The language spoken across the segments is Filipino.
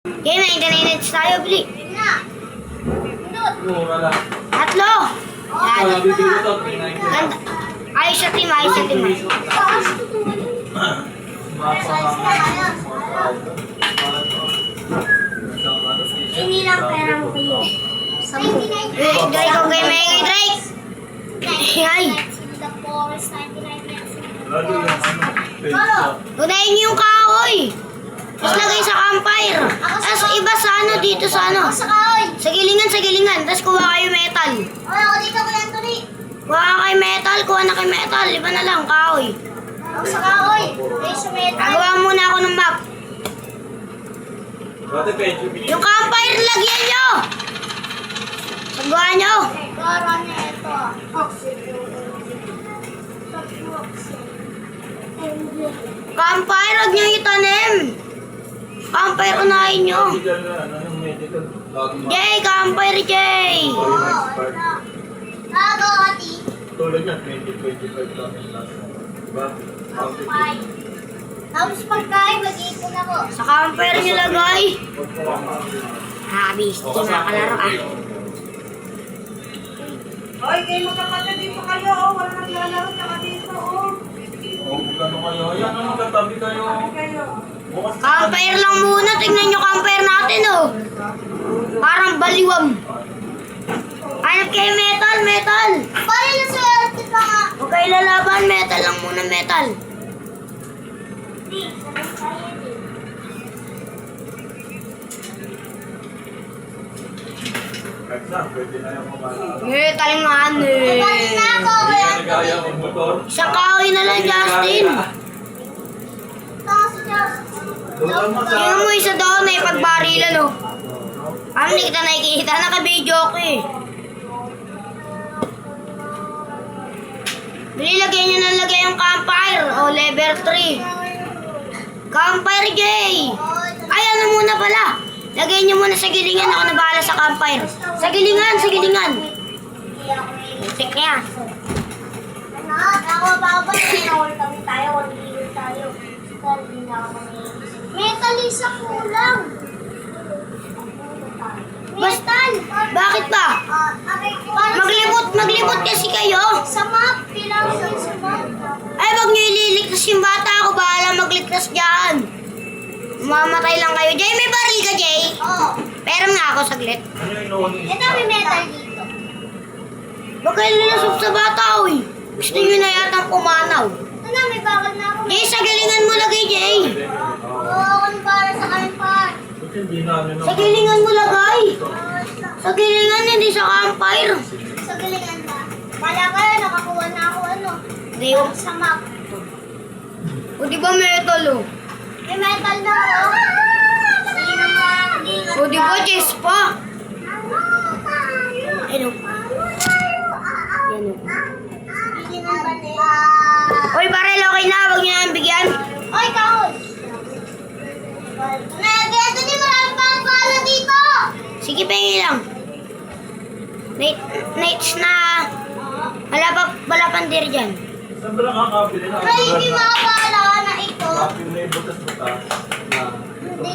Okay, may internet tayo, bili. Mura lang. Tatlo. Yan. Wala, bibili ko to. Ganda. Ayos sa team, ayos sa team. Hindi lang pera mo kayo. Drake, okay, may Drake. Ay. The Forest 99 pesos. Lalo yung ano. Unahin niyo yung kahoy. Tapos lagay sa campfire. Tapos iba sa ano, dito sa ano. Sa kahoy. Sa gilingan, sa gilingan. Tapos kuha kayo metal. Ay, ako dito ko lang ito ni. Kuha ka kay metal, kuha na kay metal. Iba na lang, kahoy. Ako sa kahoy. Ay, sa metal. Gagawa muna ako ng map. Dati pecho, binili. Yung campfire, lagyan nyo. Paggawa nyo. Gara na ito. Campfire, huwag nyo itanim. Campfire, unahin nyo. Medical na, ano yung medical? Laging Jay, campfire, Jay. Ako, ati. tulad yan, 20-25 lang yung last one. Diba? Bye. Tapos pagkain, mag-iipon ako. Sa campfire nyo lagay. Habis, di makakalaro ah. Hoy, kayo magkapatid dito kayo, oh. Wala naglalaro tsaka dito, oh. Oh, ano kayo? Ayan, ano, magkatabi kayo. Kayo. Bukas na. Campfire lang muna. Tingnan nyo campfire natin oh. Parang baliwam. Hanap kayo metal, metal. Paano yung swerte pa nga? Huwag kayo lalaban, metal lang muna, metal. Di, sabay tayo din. Kahit na, pwede na yung kumala. Metal nga Balik na eh. ako. Hindi Wala. ka nagaya ng motor. Isang kahoy na lang, Justin. Tama si Justin. Tulad mo sa... Tingnan mo isa doon na ipagbarilan oh. Ano hindi kita nakikita? Naka-video ko eh. Nilagyan nyo na lagay yung campfire. O, level 3. Campfire, Jay. Ay, ano muna pala. Lagay nyo muna sa gilingan. Ako na bahala sa campfire. Sa gilingan, sa gilingan. Tik yan. Ano? Ako bababa. Nawal kami tayo. Wala tayo. Hindi na ako mangyayari. Metal isa kulang. Metal. Bakit ba? Maglibot kasi kayo. Sa map. Kailangan ko sa map. Ay, wag nyo ililigtas yung bata. Ako bahala magligtas dyan. Mamatay lang kayo. Jay, may baril ka, Jay? Oo. Pero nga ako saglit. Ano yung inuwan niyo? Ito may metal dito. Huwag kayo nilasok sa bata, uy. Gusto nyo na yatang pumanaw. Ito na, may bakal na ako. Jay, sa galingan mo lagay, Jay. Oo, ako na para sa kalimpan. Ba't hindi namin Sa gilingan mo lagay. Sa gilingan, hindi sa campfire. Sa galingan ba? Wala kayo, nakakuha na ako ano. Hindi, oh. Sa map. O, di ba metal, oh? May metal na ako. Sige na nga. O, di ba chest pa? Ano? Yan, oh. Sige na ba Uy, baril, okay na. Huwag nyo nang bigyan. Oy, kahoy! Nagkaya din marami pang bala dito! Sige, pengi lang. Nights na. Wala pang deer dyan. Saan ba nakakabili na? Pero hindi makabala na ito. Kapil na yung butas-butas. Na...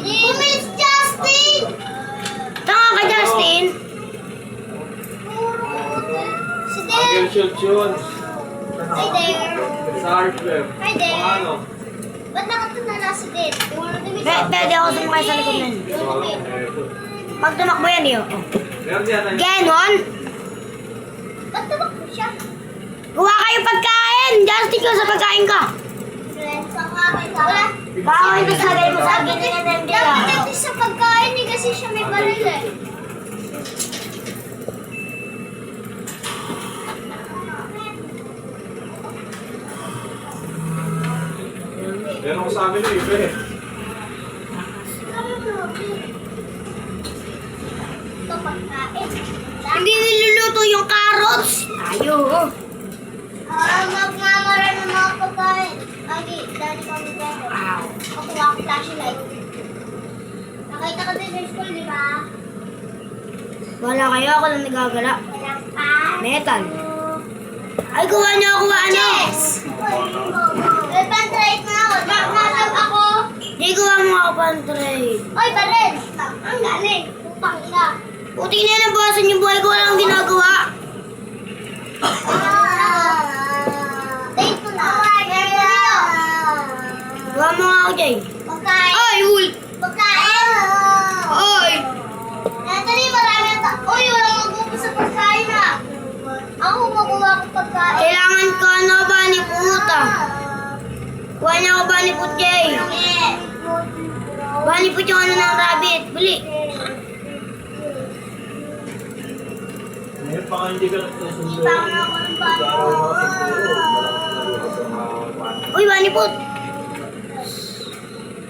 Miss Justin! Tanga ka, Justin. Si Uncle Dave! Shoot yun. Hi there! Sa hardware. Hi there! Paano? Ba't nakatunala si Dave? Pwede ako sumakay sa likod nun. Pag tumakbo yan, yun. Oh. Meron yan ay... Ganon. Ba't tumakbo siya? Kuha kayo pagkain. Justin, ko sa pagkain ka. Sa kain ka. Wala. Bakit ito sa mo sa akin na Dapat ito sa pagkain eh kasi siya may baril eh. Meron ko sa amin yung iba eh. Ito pagkain. Hindi niluluto yung carrots. Tayo. Magmamara ng mga pagkain. Agi, dali kami dito. Wow. Kukuha ko flashlight. Nakita ko din sa school, di ba? Wala kayo. Ako lang nagagala. Walang pa. Metal. Ay, kuha niyo. Kuha niyo. Yes! May pan-trade na ako. Nasab ako. Hindi, kuha mo ako pang trade. Oy, baril! Puti na yan, nabawasan yung buhay ko, walang ginagawa. Date ko na. Gawa mo nga ako, Jay. Pagkain. Ay, Hulk! Pagkain. Ay! Anthony, marami na uy, wala mag-upos sa pagkain na. Ako magawa ko pagkain. Kailangan ko ano, Bunny Foot, ah. Kuha niya ako Bunny Foot, Jay. Bunny Foot yung ano ng rabbit. Bili. Ngayon pa nga hindi ka nagsusundo. Ipa na ako ng bago. Uy, Bunny Foot.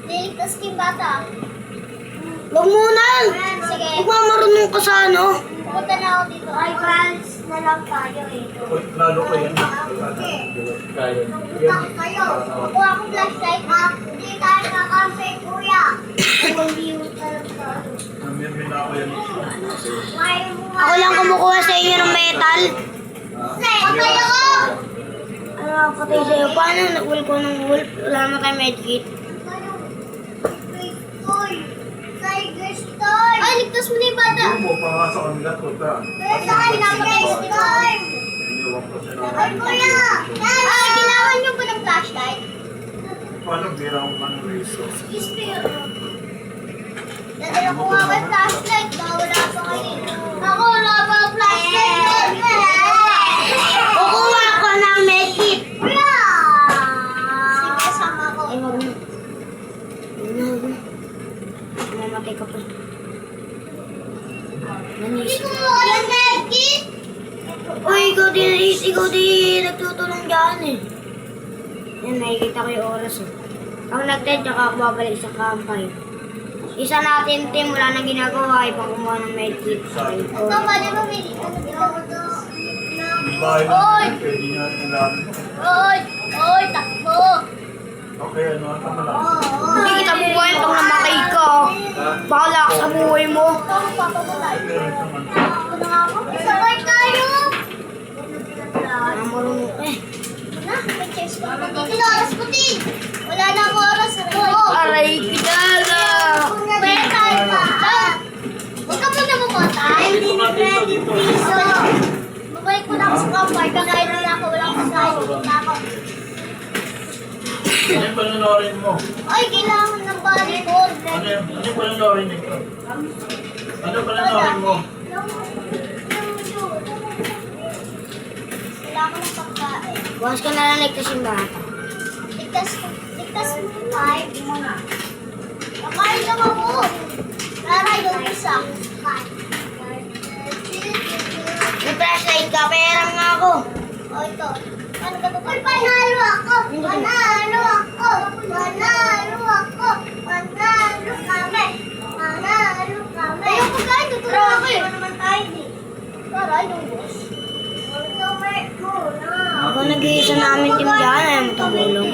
Niligtas ko yung bata. Huwag muna. Sige. Huwag mamarunong ka sa ano. Pupunta na ako dito. Ay, friends na lang tayo eh. Lalo ko yan. Kaya. Yan. Kayo, kuha akong flashlight ha. Hindi tayo nakakampi, kuya. Hindi yung tayo. Namin ako yan. Ako lang kumukuha sa inyo ng metal. Patay ako! Ano, patay sa'yo. Paano nag-ul ko ng wolf? Wala na tayo medkit. Tiger Storm! Ay, ligtas mo na yung bata! Hindi mo pa nga sa kanila to. Pero sa akin, Tiger Storm! Iniwan ko siya na. Ay, kuya! Ay, kailangan nyo ba ng flashlight? Paano bira ang ano reso? Excuse me. Dadala ko nga ba yung flashlight? Wala pa kayo. Ako, wala pa ang flashlight. Kukuha ko ng medkit. Kuya! Sige, kasama ko. Ay, wag mo. Wag mo. Mamatay ka pa. Hindi Nanis. ko mo yung medkit! Uy, ikaw din nagtutulong dyan eh. Yan, nakikita ko yung oras eh. Ang nag-10, tsaka ako babalik sa campfire. Isa natin team, wala na ginagawa, ibang kumuha ng medkit. Ito, pwede ba may Bahay Oy! lang. Pwede niya ilalim. Oy! Oy, takbo! Okay, ano ang kamala? Hindi kita buhay itong namatay ka. Bahala ka sa buhay mo. Ito, papapatay. Meron naman. Ako na nga ako. Sabay tayo! Marunong ka eh. Na, may chase ko. Dito na, oras puti! Wala na ako oras. Oo. Aray, kilala. Pwede tayo pa. Huwag ka muna bumotay. Dito nga, dito. So, babalik mo na ako sa campfire. Kakain na ako. Wala akong kain. Wala ako. Ano yung pananorin mo? Ay, kailangan ng volleyball. Ano yung pananorin nito? Ano yung pananorin mo? Kailangan ng pagkain. Bukas ka na lang ligtas yung bata. Ligtas mo tayo. Kakain lang ako. Tara, yung isa. May flashlight ka, pera nga ako. O, ito. Ano ka to? Uy, panalo ako! Panalo ako! Panalo ako! Panalo kami! Panalo kami! Ayun ko kain, tutulong ako eh! Ano naman tayo eh? Tara, yung boss. Ako nag-iisa namin team dyan, ayaw mo tumulong.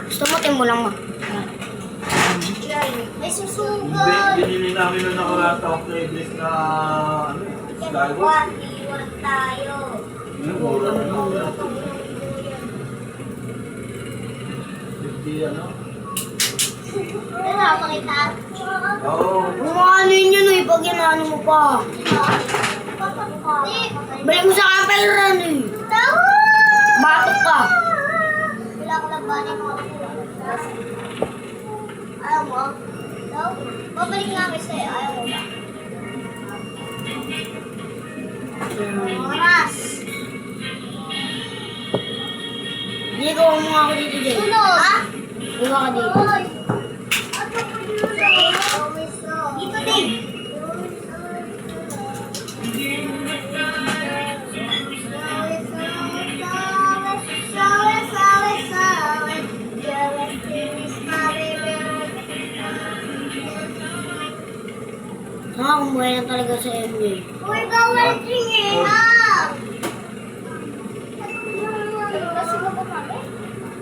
Gusto mo team mo lang ma. May susugan! Binili namin na nakarata of playlist na ano, Skyward. Iwan tayo. Mura na. 50 ano? Ano, pakita? Oo. Kung ano yun eh, pag inaano mo pa. Balik mo sa campfire run eh. Batok ka. Wala ko lang balik mo. Ayaw mo? No? Babalik namin sa'yo. Ayaw mo ba? Oras! Hindi ko mo ako dito din. Sunod! Ha? Iwa ka dito. Oy! Dito din! Nakakumuhay lang talaga sa MJ. Uy, bawal tingin ha! Kasi ba ba kami?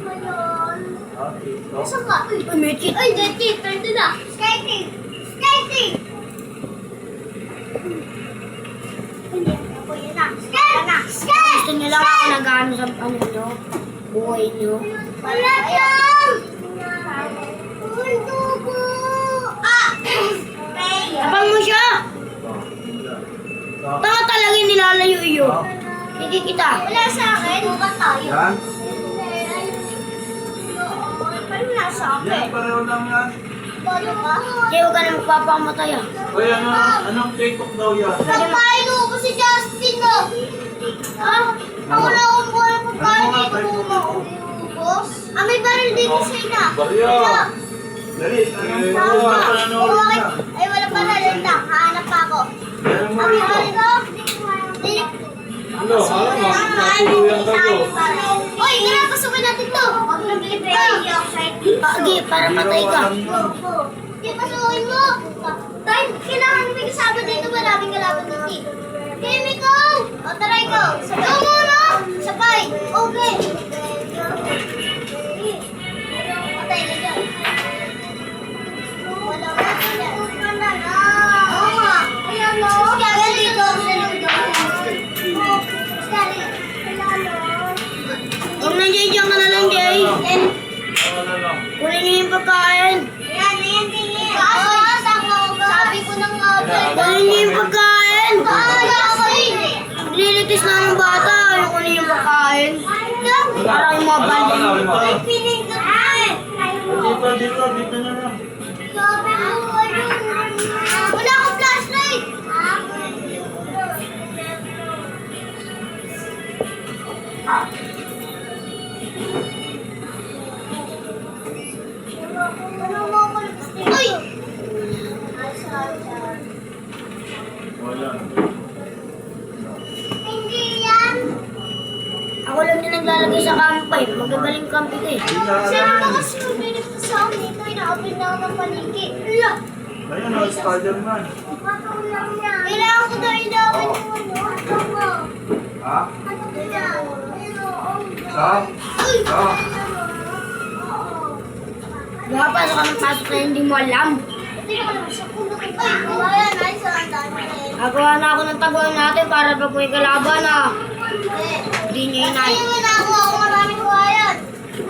Ngayon. Okay. Saan ka? Uy, Uy, may cheat. Ay, that's it. Pwede na. Skating! Skating! Hindi, ako yun na. Skate! Skate! Gusto niyo lang ako nag-ano sa ano nyo? Buhay nyo. Wala lang! Uy, tubo! Ah! Abang mo siya! Iyo. Hindi kita. Wala sa akin. Bukas tayo. Yan. Paano wala sa akin? Yan, pareho lang yan. Paano ka? Kaya huwag ka na magpapakamatay ah. Uy, anong TikTok daw yan? Pagkain ko ko si Justin, no? Ah, ako na akong buwan ng pagkain Ano nga, dito tayo mo maubos. Ah, may baril dito sa ina. Barya. Dali, ano nga pananorin na? Ay, wala pa na lang. Hanap pa ako. Meron mo Ang rito. baril ko. Ano, magkakatuluyan kayo. Oy, tara, pasukin natin to. Huwag nang bilipay. Pagi, para matay ka. Hindi, pasukin mo. Tay, kailangan may kasama dito. Maraming kalaban dito. Kimi ko! O, tara ikaw. Sabay mo, no? Sabay. Okay. Patay na dyan. Wala ka dyan. Oo nga. Ayan, no? Kaya dito. Huwag na Jay, diyan ka na lang Jay. Ano na lang. Kunin niyo yung pagkain. Sabi ko ng Kunin niyo yung pagkain. Naglilitis na ng bata. Ayaw kunin yung pagkain. Parang yung mga bali. Dito na lang. Wala akong flashlight. Uy! Wala. Hindi yan. Ako lang din naglalagay sa kampay. Magagaling kampi ko eh. Sino ba kasi yung binigay sa akin? Ito, inaabin na ako ng paliki. Ala! Ayun, Spider-Man. Kailangan ko na ilawin yung ano. Ha? Ano ba yan? Sa? Uy! Sa? Nakapasok ka ng pasok na hindi mo alam. Tingnan ko naman sa puno. Uy! Ayan, ayos ang dami na yan. Nagawa na ako ng taguan natin para pag may kalaban ah. Hindi niya inay. Ayun, wala ako maraming kuhayan.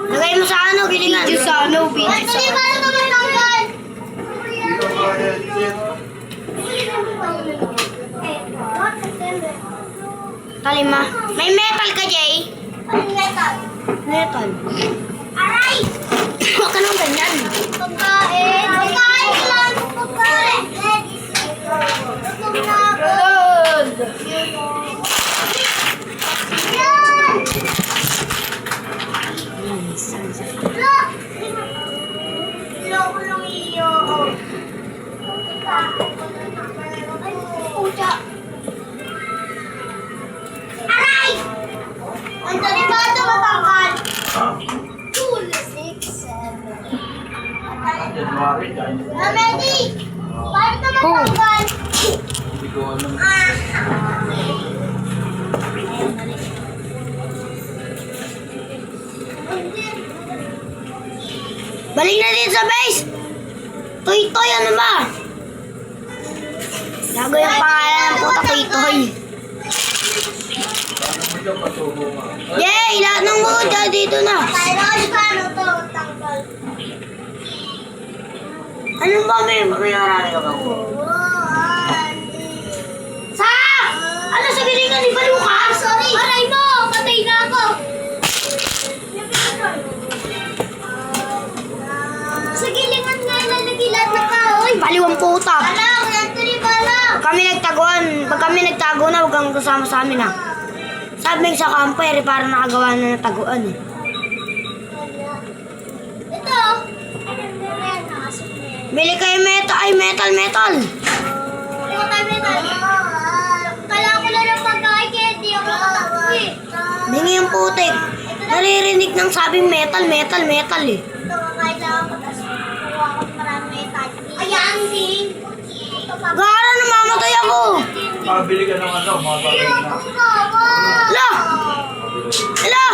Lagay mo sa ano, gilingan. Video sa ano, video Ay, tuloy ba na tumatanggal? Dito ka headset. Talima. May metal ka, Jay? Anong metal? Metal. Aray! Huwag ka nang ganyan. Pagkain! Pagkain! Kailangan ko pagkain! Gutom na ako! Yan! Look! Loko lang iyo. Ay, pucha. Aray! Ang dali ba ito matangkal? 2, 6, 7. January, guys. Amedi! Paano ito matangkal? Hindi ko alam. Balik na din sa base. Toy-toy, ano ba? Lago yung pangalan ng puta, toy-toy. Paano mo dyan patubo nga? Jay, lahat ng buta dito na. Paano paano ito matangkal? Ano ba may marami ka ba? Sa! Ano sa galingan ni Baluka? Sorry! Aray mo! Patay na ako! Sa gilingan nga ilalagay lahat ng kahoy! Baliwang puta. Alam! Anthony, balang! Pag kami nagtago na, huwag kang kasama sa amin ha. Sabi sa campfire, parang nakagawa na ng taguan eh. Ito! Ayan, nakasok na yan. Bili kayo metal, ay metal. Ano tayo metal? Kailangan ko na lang pagkain kaya di ako nakatakbo eh. Bingi yung putik. Naririnig ng sabing metal eh. Ito, kailangan ko tapos kuha ko maraming metal. Ayan, din! Gara, namamatay ako. Pabili ka ng ano, mga bagay na. Ala!